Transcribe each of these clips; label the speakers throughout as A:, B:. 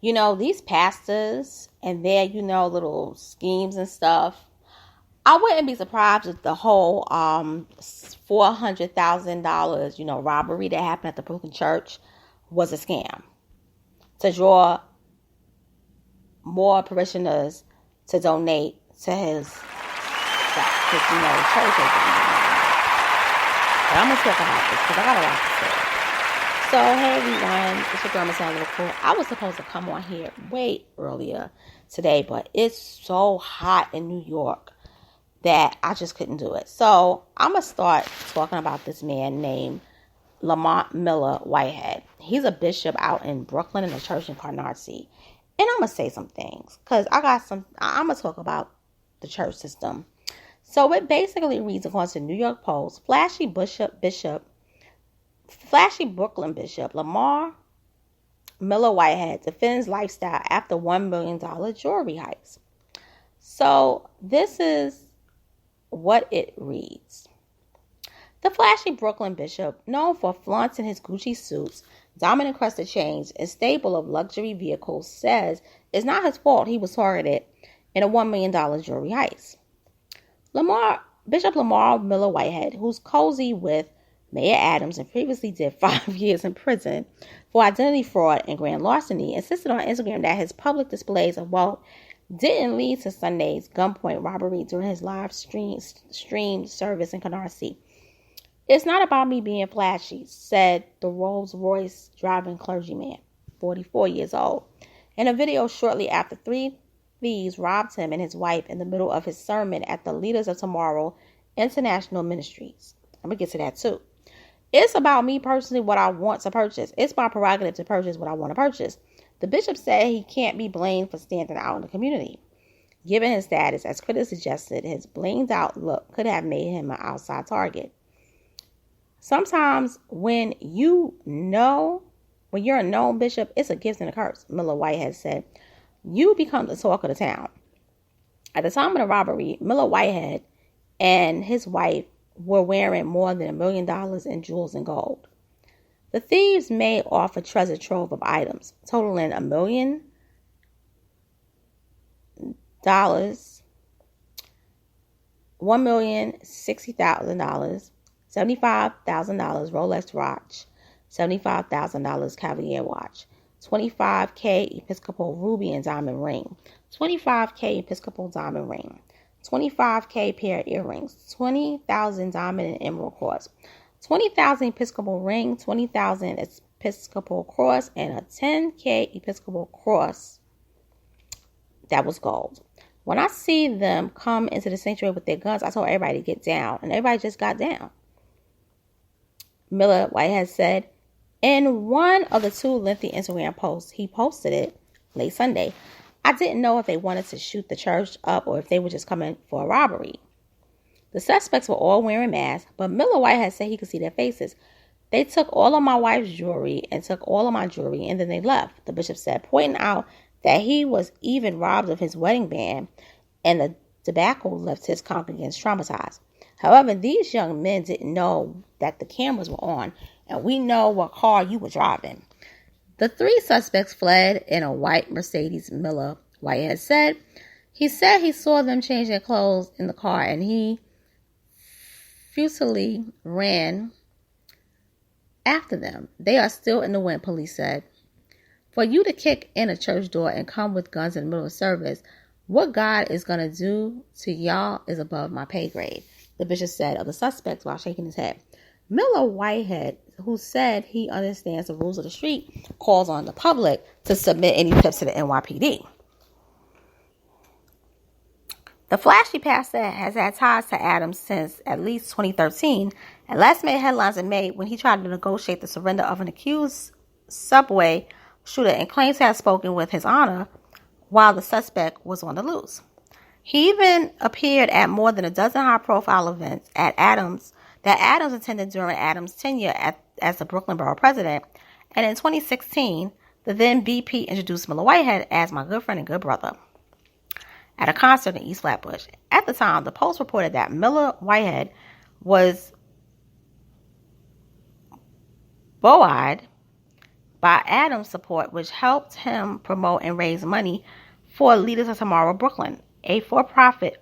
A: these pastors and their, little schemes and stuff. I wouldn't be surprised if the whole $400,000, robbery that happened at the Brooklyn church was a scam to draw more parishioners to donate to his church. But I'm going to talk about this because I got a lot to say. So, hey everyone, it's your girl, Miss Cool. I was supposed to come on here way earlier today, but it's so hot in New York that I just couldn't do it. So, I'm going to start talking about this man named Lamor Miller-Whitehead. He's a bishop out in Brooklyn in a church in Canarsie. And I'm going to say some things because I'm going to talk about the church system. So it basically reads, according to New York Post, flashy Brooklyn Bishop Lamor Miller-Whitehead defends lifestyle after $1 million jewelry heist. So this is what it reads. The flashy Brooklyn bishop, known for flaunting his Gucci suits, diamond-encrusted chains, and stable of luxury vehicles, says it's not his fault he was targeted in a $1 million jewelry heist. Bishop Lamor Miller-Whitehead, who's cozy with Mayor Adams and previously did 5 years in prison for identity fraud and grand larceny, insisted on Instagram that his public displays of wealth didn't lead to Sunday's gunpoint robbery during his live stream service in Canarsie. It's not about me being flashy, said the Rolls-Royce driving clergyman, 44 years old, in a video shortly after 3 thieves robbed him and his wife in the middle of his sermon at the Leaders of Tomorrow International Ministries. I'm going to get to that too. It's about me personally, what I want to purchase. It's my prerogative to purchase what I want to purchase. The bishop said he can't be blamed for standing out in the community. Given his status, as critics suggested, his blinged out look could have made him an outside target. Sometimes when you're a known bishop, it's a gift and a curse, Miller-Whitehead said. You become the talk of the town. At the time of the robbery, Miller-Whitehead and his wife were wearing more than $1 million in jewels and gold. The thieves made off a treasure trove of items, totaling $1 million, $1,060,000, $75,000 Rolex watch, $75,000 Cavalier watch, $25K Episcopal ruby and diamond ring, $25K Episcopal diamond ring, $25K pair of earrings, $20,000 diamond and emerald cross, $20,000 Episcopal ring, $20,000 Episcopal cross, and a $10K Episcopal cross that was gold. When I see them come into the sanctuary with their guns, I told everybody to get down, and everybody just got down. Miller-Whitehead said in one of the 2 lengthy Instagram posts, he posted it late Sunday. I didn't know if they wanted to shoot the church up or if they were just coming for a robbery. The suspects were all wearing masks, but Miller-Whitehead said he could see their faces. They took all of my wife's jewelry and took all of my jewelry, and then they left, the bishop said, pointing out that he was even robbed of his wedding band, and the debacle left his congregants traumatized. However, these young men didn't know that the cameras were on, and we know what car you were driving. The 3 suspects fled in a white Mercedes. Miller-Whitehead said he saw them change their clothes in the car, and he futilely ran after them. They are still in the wind, police said. For you to kick in a church door and come with guns in the middle of service, what God is going to do to y'all is above my pay grade, the bishop said of the suspects while shaking his head. Miller-Whitehead, who said he understands the rules of the street, calls on the public to submit any tips to the NYPD. The flashy pastor has had ties to Adams since at least 2013, and last made headlines in May when he tried to negotiate the surrender of an accused subway shooter and claims to have spoken with his honor while the suspect was on the loose. He even appeared at more than a dozen high-profile events that Adams attended during Adams' tenure as the Brooklyn Borough president. And in 2016, the then BP introduced Miller-Whitehead as my good friend and good brother at a concert in East Flatbush. At the time, the Post reported that Miller-Whitehead was buoyed by Adams' support, which helped him promote and raise money for Leaders of Tomorrow Brooklyn, a for-profit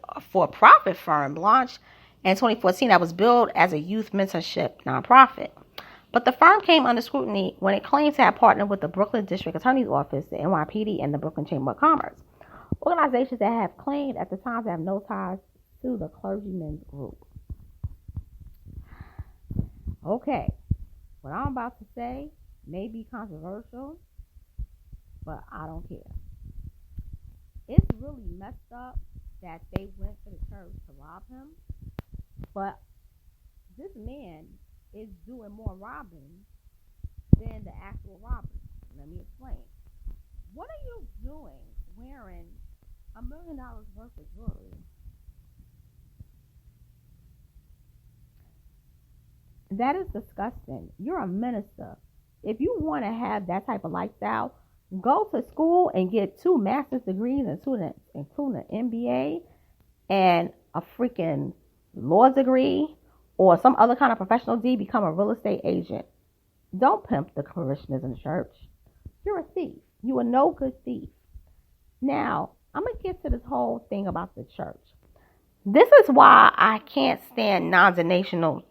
A: firm launched in 2014 that was billed as a youth mentorship nonprofit. But the firm came under scrutiny when it claimed to have partnered with the Brooklyn District Attorney's Office, the NYPD, and the Brooklyn Chamber of Commerce, organizations that have claimed at the time to have no ties to the clergymen's group. Okay, what I'm about to say may be controversial, but I don't care. It's really messed up that they went to the church to rob him, but this man is doing more robbing than the actual robbery. Let me explain. What are you doing wearing $1 million worth of jewelry? That is disgusting. You're a minister. If you want to have that type of lifestyle, go to school and get 2 master's degrees, including an MBA and a freaking law degree or some other kind of professional D. Become a real estate agent. Don't pimp the parishioners in the church. You're a thief. You are no good thief. Now, I'm going to get to this whole thing about the church. This is why I can't stand non-denominational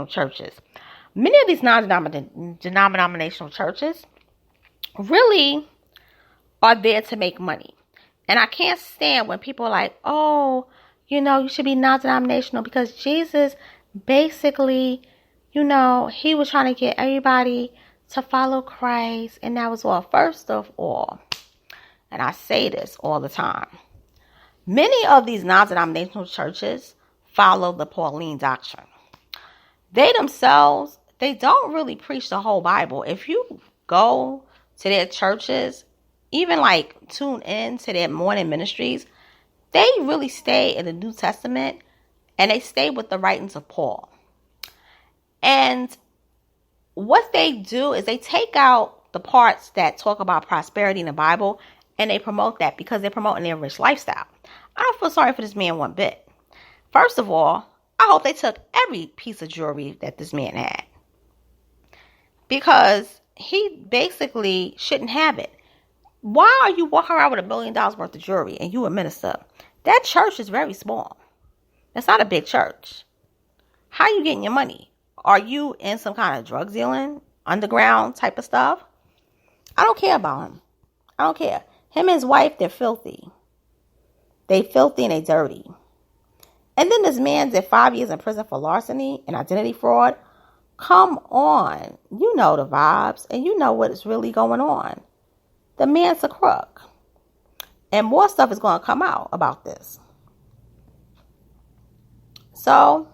A: churches. Many of these non-denominational churches really are there to make money. And I can't stand when people are like, oh, you should be non-denominational because Jesus basically, he was trying to get everybody to follow Christ. And that was all. First of all, and I say this all the time, many of these non-denominational churches follow the Pauline doctrine. They themselves, they don't really preach the whole Bible. If you go to their churches, even tune in to their morning ministries, they really stay in the New Testament and they stay with the writings of Paul. And what they do is they take out the parts that talk about prosperity in the Bible and they promote that because they're promoting their rich lifestyle. I don't feel sorry for this man one bit. First of all, I hope they took every piece of jewelry that this man had, because he basically shouldn't have it. Why are you walking around with $1 million worth of jewelry and you a minister? That church is very small. It's not a big church. How are you getting your money? Are you in some kind of drug dealing, underground type of stuff? I don't care about him. I don't care. Him and his wife, they're filthy. They filthy and they dirty. And then this man did 5 years in prison for larceny and identity fraud. Come on. You know the vibes and you know what is really going on. The man's a crook. And more stuff is going to come out about this. So,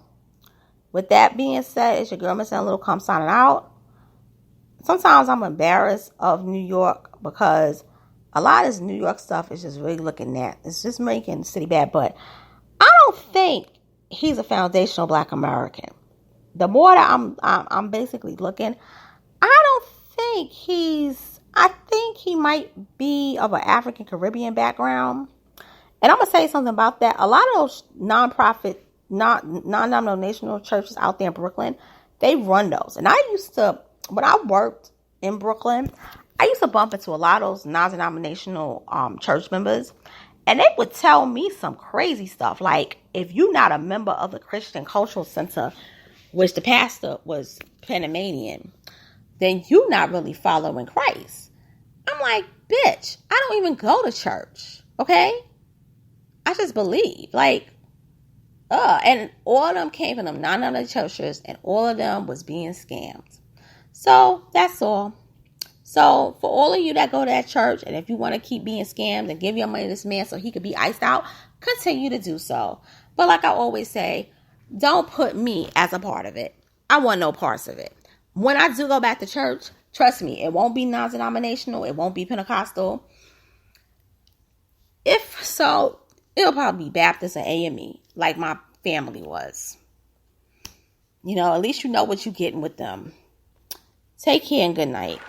A: with that being said, it's your girl, Miss Little, come signing out. Sometimes I'm embarrassed of New York because a lot of this New York stuff is just really looking at. It's just making the city bad. But I don't think he's a foundational Black American. The more that I'm basically looking, I don't think I think he might be of an African Caribbean background. And I'm going to say something about that. A lot of those non-profit, non-denominational churches out there in Brooklyn, they run those. And when I worked in Brooklyn, I used to bump into a lot of those non-denominational church members. And they would tell me some crazy stuff. Like, if you're not a member of the Christian Cultural Center, which the pastor was Panamanian, then you're not really following Christ. I'm like, bitch, I don't even go to church. Okay? I just believe. And all of them came from them non-denominational churches, and all of them was being scammed. So, that's all. So, for all of you that go to that church, and if you want to keep being scammed and give your money to this man so he could be iced out, continue to do so. But like I always say, don't put me as a part of it. I want no parts of it. When I do go back to church, trust me, it won't be non-denominational. It won't be Pentecostal. If so, it'll probably be Baptist or AME, like my family was. At least you know what you're getting with them. Take care and good night.